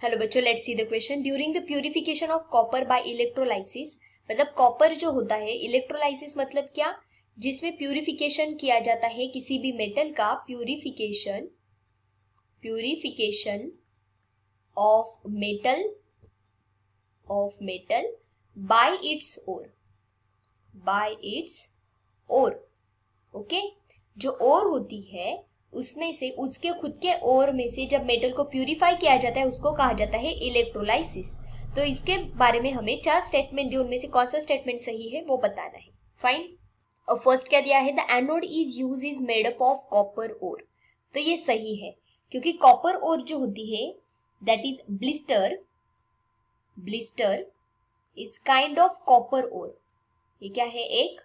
Hello बच्चों, let's see the question. During the purification of copper by electrolysis, मतलब copper जो होता है, इलेक्ट्रोलाइसिस मतलब क्या, जिसमें प्यूरिफिकेशन किया जाता है किसी भी मेटल का, purification of metal by its ore, okay. जो ओर होती है उसमें से, उसके खुद के ओर में से जब मेटल को प्यूरिफाई किया जाता है उसको कहा जाता है इलेक्ट्रोलाइसिस। तो इसके बारे में हमें 4 स्टेटमेंट दिए, उनमें से कौन सा स्टेटमेंट सही है वो बताना है। फाइन। और फर्स्ट क्या दिया है, the anode is made up of copper ore. तो ये सही है क्योंकि कॉपर ओर जो होती है that is blister is kind of copper ore. ये क्या है, एक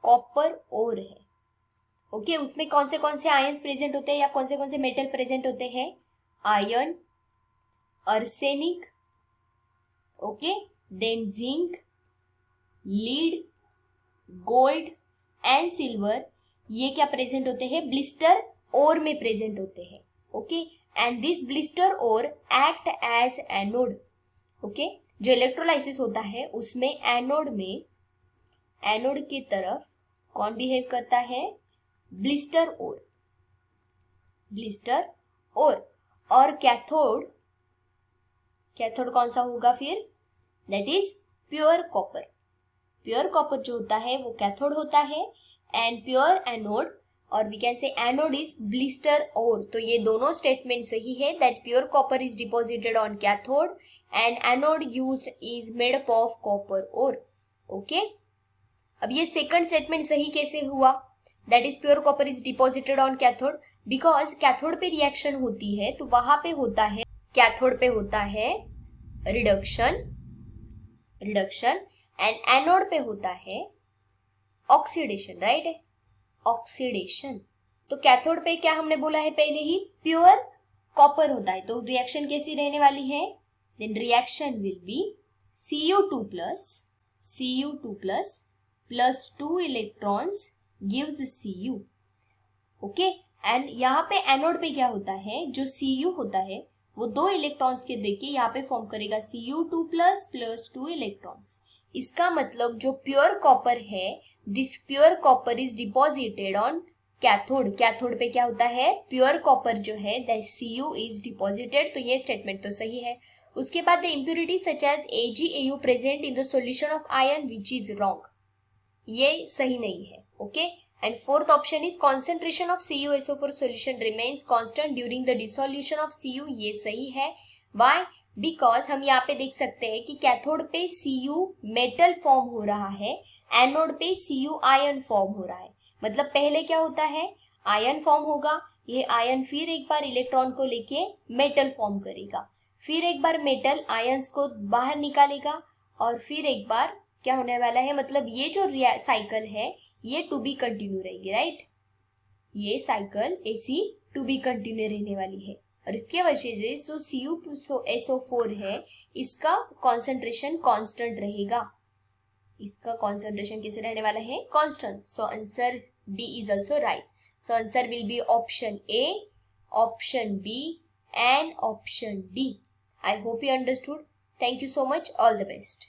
कॉपर ओर है, ओके। उसमें कौन से आयंस प्रेजेंट होते हैं या कौन से मेटल प्रेजेंट होते हैं, iron, arsenic, okay, then zinc, lead, gold and silver. ये क्या प्रेजेंट होते हैं, ब्लिस्टर ओर में प्रेजेंट होते हैं, okay. And this blister ore act as anode, okay. जो इलेक्ट्रोलाइसिस होता है उसमें एनोड की तरफ कौन बिहेव करता है, ब्लिस्टर ओर। और कैथोड कौन सा होगा फिर, दैट इज प्योर कॉपर जो होता है वो कैथोड होता है। एंड प्योर एनोड, और we can say anode is blister ore. तो ये दोनों स्टेटमेंट सही है, that pure copper is deposited on cathode and anode used is made up of copper ore, okay. अब ये सेकंड स्टेटमेंट सही कैसे हुआ, that is pure copper is deposited on cathode, because cathode पे रिएक्शन होती है तो वहां पे होता है, कैथोड पे होता है रिडक्शन एंड एनोड पे होता है ऑक्सीडेशन, राइट, ऑक्सीडेशन। तो कैथोड पे क्या हमने बोला है पहले ही, प्योर कॉपर होता है, तो रिएक्शन कैसी रहने वाली है, then reaction will be Cu2 plus 2 electrons gives Cu, okay. And यहाँ पे एनोड पे क्या होता है, जो Cu होता है वो 2 इलेक्ट्रॉन्स के देके यहाँ पे फॉर्म करेगा Cu2 plus 2 इलेक्ट्रॉन्स। इसका मतलब जो प्योर कॉपर है, this pure copper is deposited on cathode पे क्या होता है, प्योर कॉपर जो है दैट Cu इज डिपॉजिटेड। तो ये स्टेटमेंट तो सही है। उसके बाद the impurity such as AgAu present in the solution of iron which is wrong, ये सही नहीं है, okay. And fourth option is concentration of CuSO4 solution remains constant during the dissolution of Cu, ये सही है। व्हाई, बिकॉज हम यहाँ पे देख सकते हैं कि कैथोड पे Cu मेटल फॉर्म हो रहा है, एनोड पे Cu आयन फॉर्म हो रहा है। मतलब पहले क्या होता है, आयन फॉर्म होगा, ये आयन फिर एक बार इलेक्ट्रॉन को लेके मेटल फॉर्म करेगा, फिर एक बार मेटल आयंस को बाहर निकालेगा, और फिर एक बार क्या होने वाला है, मतलब ये जो साइकिल है ये टू बी कंटिन्यू रहेगी, राइट। ये साइकिल ऐसी टू बी कंटिन्यू रहने वाली है, और इसके वजह से जो CuSO4 है इसका कॉन्सेंट्रेशन कांस्टेंट रहेगा। इसका कॉन्सेंट्रेशन कैसे रहने वाला है, constant. So answer D is also right. So answer will be option A, option B and option D. I hope you understood. Thank you so much. All the best.